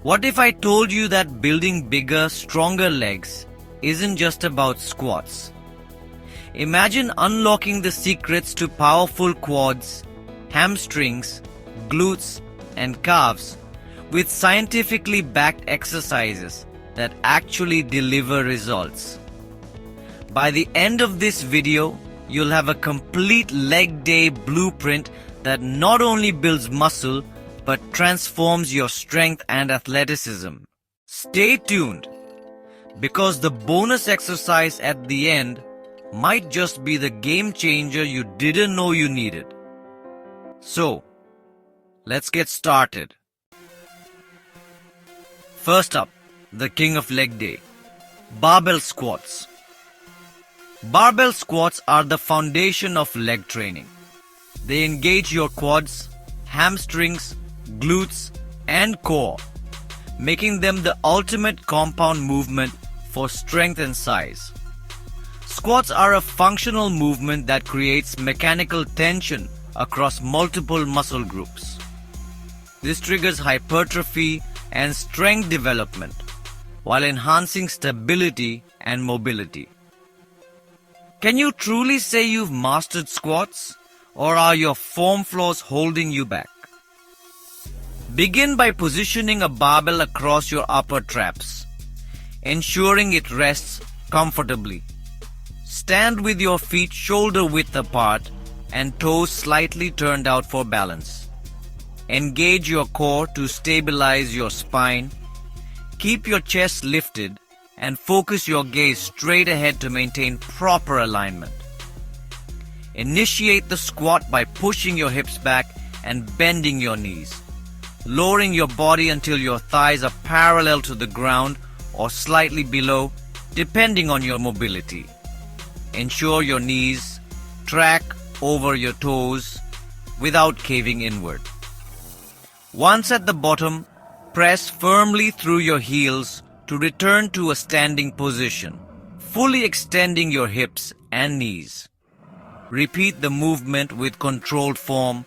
What if I told you that building bigger, stronger legs isn't just about squats? Imagine unlocking the secrets to powerful quads, hamstrings, glutes, and calves with scientifically backed exercises that actually deliver results. By the end of this video, you'll have a complete leg day blueprint that not only builds muscle but transforms your strength and athleticism. Stay tuned, because the bonus exercise at the end might just be the game changer you didn't know you needed. So, let's get started. First up, the king of leg day, barbell squats. Barbell squats are the foundation of leg training. They engage your quads, hamstrings, glutes, and core, making them the ultimate compound movement for strength and size. Squats are a functional movement that creates mechanical tension across multiple muscle groups. This triggers hypertrophy and strength development while enhancing stability and mobility. Can you truly say you've mastered squats, or are your form flaws holding you back? Begin by positioning a barbell across your upper traps, ensuring it rests comfortably. Stand with your feet shoulder width apart and toes slightly turned out for balance. Engage your core to stabilize your spine. Keep your chest lifted and focus your gaze straight ahead to maintain proper alignment. Initiate the squat by pushing your hips back and bending your knees, lowering your body until your thighs are parallel to the ground or slightly below, depending on your mobility. Ensure your knees track over your toes without caving inward. Once at the bottom, press firmly through your heels to return to a standing position, fully extending your hips and knees. Repeat the movement with controlled form,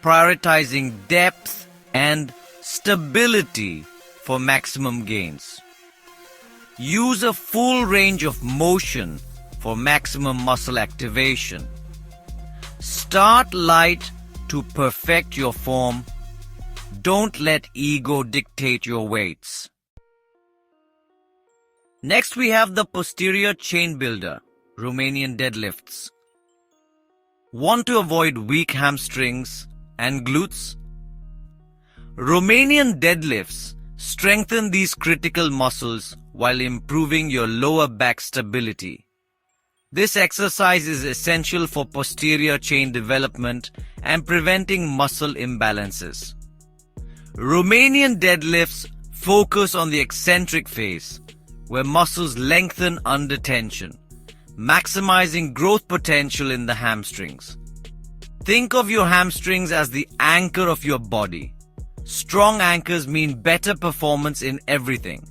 prioritizing depth and stability for maximum gains. Use a full range of motion for maximum muscle activation. Start light to perfect your form. Don't let ego dictate your weights. Next, we have the posterior chain builder, Romanian deadlifts. Want to avoid weak hamstrings and glutes? Romanian deadlifts strengthen these critical muscles while improving your lower back stability. This exercise is essential for posterior chain development and preventing muscle imbalances. Romanian deadlifts focus on the eccentric phase, where muscles lengthen under tension, maximizing growth potential in the hamstrings. Think of your hamstrings as the anchor of your body. Strong anchors mean better performance in everything.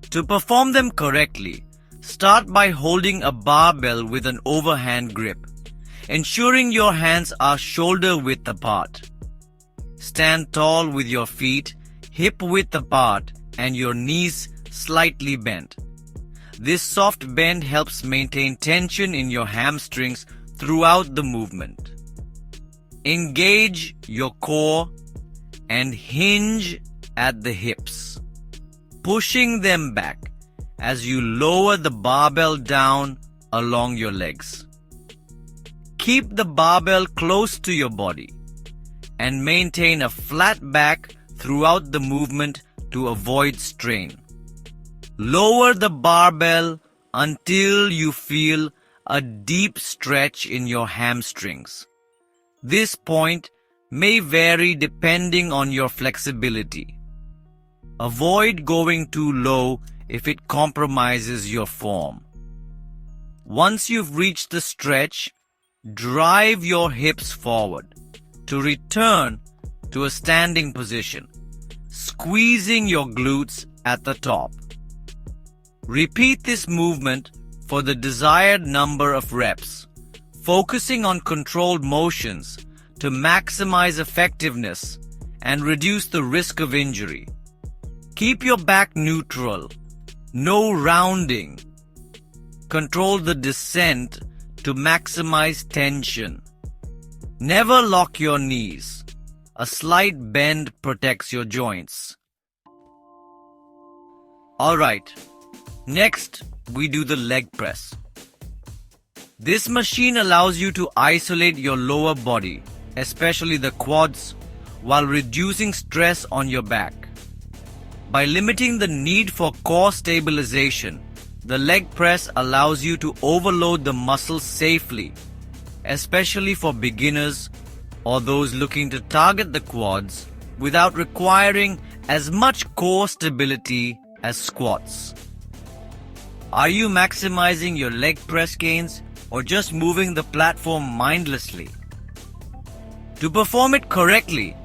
To perform them correctly, start by holding a barbell with an overhand grip, ensuring your hands are shoulder width apart. Stand tall with your feet hip width apart and your knees slightly bent. This soft bend helps maintain tension in your hamstrings throughout the movement. Engage your core and hinge at the hips, pushing them back as you lower the barbell down along your legs. Keep the barbell close to your body and maintain a flat back throughout the movement to avoid strain. Lower the barbell until you feel a deep stretch in your hamstrings. This point may vary depending on your flexibility. Avoid going too low if it compromises your form. Once you've reached the stretch, drive your hips forward to return to a standing position, squeezing your glutes at the top. Repeat this movement for the desired number of reps, focusing on controlled motions to maximize effectiveness and reduce the risk of injury. Keep your back neutral. No rounding. Control the descent to maximize tension. Never lock your knees. A slight bend protects your joints. Alright, next we do the leg press. This machine allows you to isolate your lower body, especially the quads, while reducing stress on your back. By limiting the need for core stabilization, the leg press allows you to overload the muscles safely, especially for beginners or those looking to target the quads without requiring as much core stability as squats. Are you maximizing your leg press gains or just moving the platform mindlessly? To perform it correctly,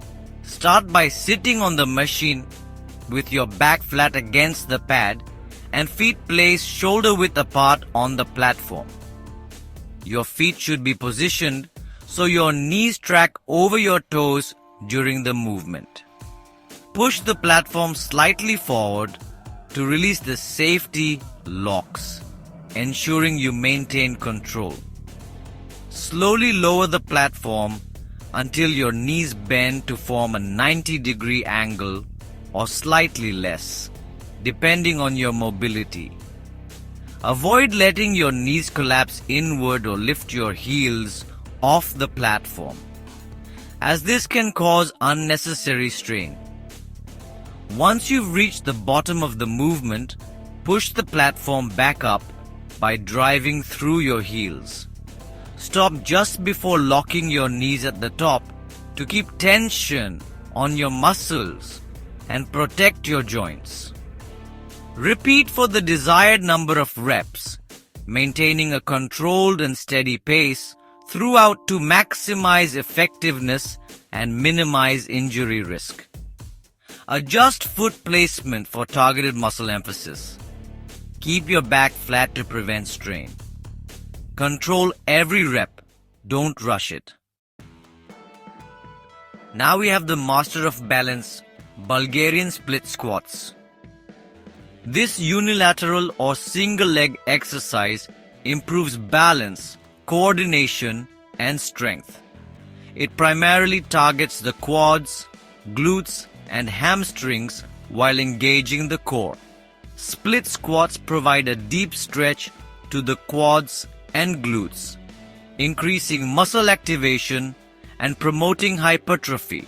start by sitting on the machine with your back flat against the pad and feet placed shoulder width apart on the platform. Your feet should be positioned so your knees track over your toes during the movement. Push the platform slightly forward to release the safety locks, ensuring you maintain control. Slowly lower the platform until your knees bend to form a 90-degree angle or slightly less, depending on your mobility. Avoid letting your knees collapse inward or lift your heels off the platform, as this can cause unnecessary strain. Once you've reached the bottom of the movement, push the platform back up by driving through your heels. Stop just before locking your knees at the top to keep tension on your muscles and protect your joints. Repeat for the desired number of reps, maintaining a controlled and steady pace throughout to maximize effectiveness and minimize injury risk. Adjust foot placement for targeted muscle emphasis. Keep your back flat to prevent strain. Control every rep. Don't rush it. Now we have the master of balance, Bulgarian split squats. This unilateral or single leg exercise improves balance, coordination, and strength. It primarily targets the quads, glutes, and hamstrings while engaging the core. Split squats provide a deep stretch to the quads and glutes, increasing muscle activation and promoting hypertrophy.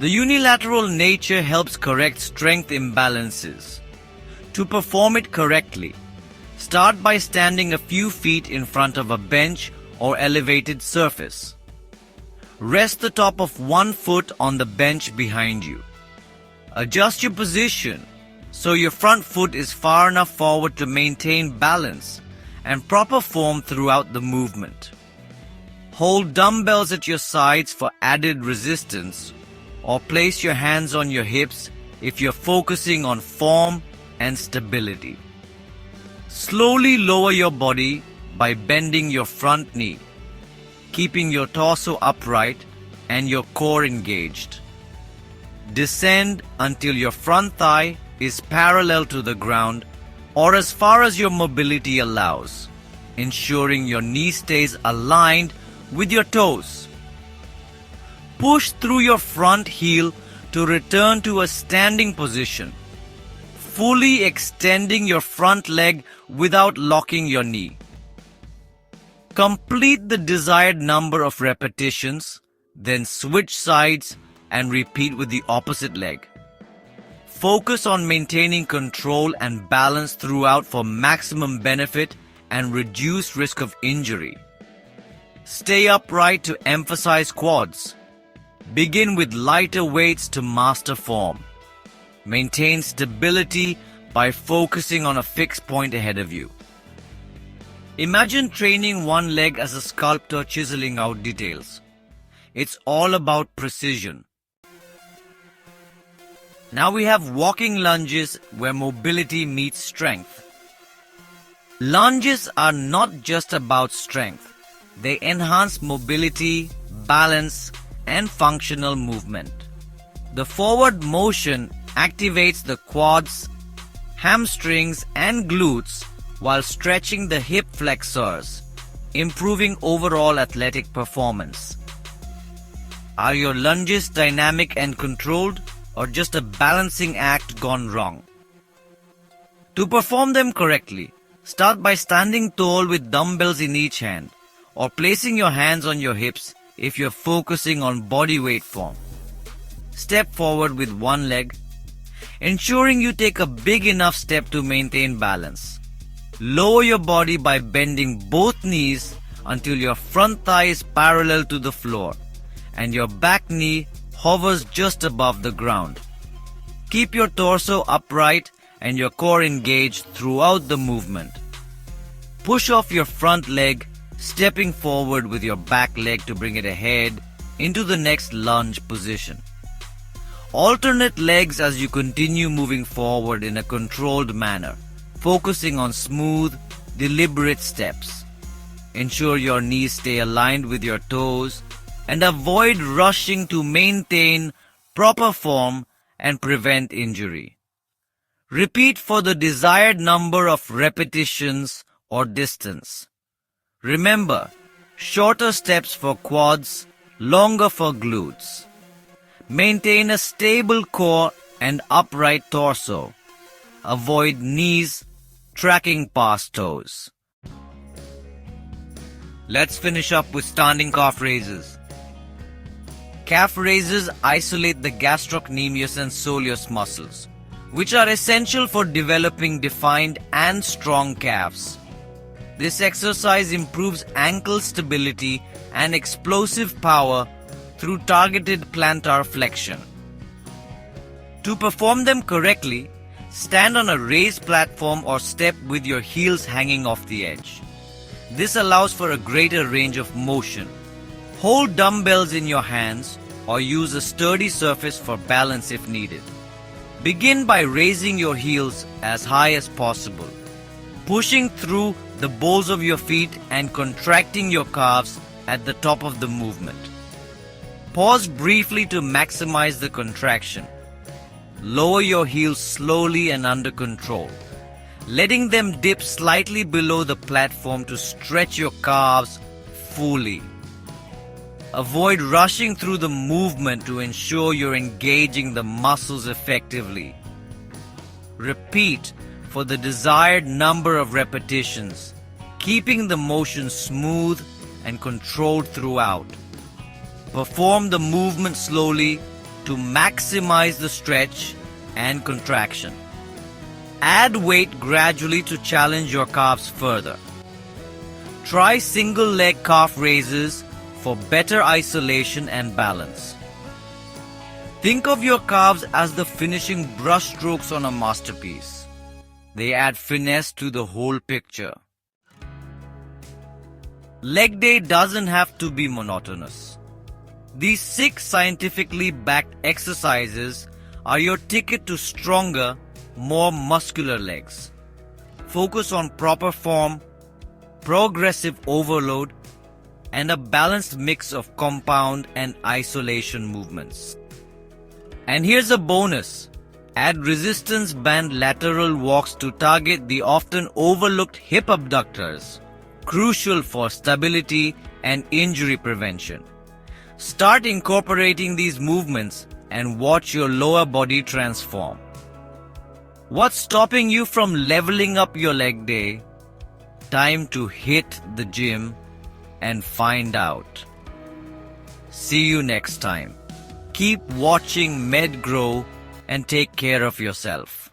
The unilateral nature helps correct strength imbalances. To perform it correctly, start by standing a few feet in front of a bench or elevated surface. Rest the top of one foot on the bench behind you. Adjust your position so your front foot is far enough forward to maintain balance and proper form throughout the movement. Hold dumbbells at your sides for added resistance, or place your hands on your hips if you're focusing on form and stability. Slowly lower your body by bending your front knee, keeping your torso upright and your core engaged. Descend until your front thigh is parallel to the ground or as far as your mobility allows, ensuring your knee stays aligned with your toes. Push through your front heel to return to a standing position, fully extending your front leg without locking your knee. Complete the desired number of repetitions, then switch sides and repeat with the opposite leg. Focus on maintaining control and balance throughout for maximum benefit and reduced risk of injury. Stay upright to emphasize quads. Begin with lighter weights to master form. Maintain stability by focusing on a fixed point ahead of you. Imagine training one leg as a sculptor chiseling out details. It's all about precision. Now we have walking lunges where mobility meets strength. Lunges are not just about strength. They enhance mobility, balance, and functional movement. The forward motion activates the quads, hamstrings and glutes while stretching the hip flexors, improving overall athletic performance. Are your lunges dynamic and controlled, or just a balancing act gone wrong? To perform them correctly, start by standing tall with dumbbells in each hand, or placing your hands on your hips if you're focusing on body weight form. Step forward with one leg, ensuring you take a big enough step to maintain balance. Lower your body by bending both knees until your front thigh is parallel to the floor and your back knee hovers just above the ground. Keep your torso upright and your core engaged throughout the movement. Push off your front leg, stepping forward with your back leg to bring it ahead into the next lunge position. Alternate legs as you continue moving forward in a controlled manner, focusing on smooth, deliberate steps. Ensure your knees stay aligned with your toes and avoid rushing to maintain proper form and prevent injury. Repeat for the desired number of repetitions or distance. Remember, shorter steps for quads, longer for glutes. Maintain a stable core and upright torso. Avoid knees tracking past toes. Let's finish up with standing calf raises. Calf raises isolate the gastrocnemius and soleus muscles, which are essential for developing defined and strong calves. This exercise improves ankle stability and explosive power through targeted plantar flexion. To perform them correctly, stand on a raised platform or step with your heels hanging off the edge. This allows for a greater range of motion. Hold dumbbells in your hands or use a sturdy surface for balance if needed. Begin by raising your heels as high as possible, pushing through the balls of your feet and contracting your calves at the top of the movement. Pause briefly to maximize the contraction. Lower your heels slowly and under control, letting them dip slightly below the platform to stretch your calves fully. Avoid rushing through the movement to ensure you're engaging the muscles effectively. Repeat for the desired number of repetitions, keeping the motion smooth and controlled throughout. Perform the movement slowly to maximize the stretch and contraction. Add weight gradually to challenge your calves further. Try single leg calf raises for better isolation and balance. Think of your calves as the finishing brushstrokes on a masterpiece. They add finesse to the whole picture. Leg day doesn't have to be monotonous. These 6 scientifically backed exercises are your ticket to stronger, more muscular legs. Focus on proper form, progressive overload, and a balanced mix of compound and isolation movements. And here's a bonus. Add resistance band lateral walks to target the often overlooked hip abductors, crucial for stability and injury prevention. Start incorporating these movements and watch your lower body transform. What's stopping you from leveling up your leg day? Time to hit the gym and find out. See you next time. Keep watching MedGroww and take care of yourself.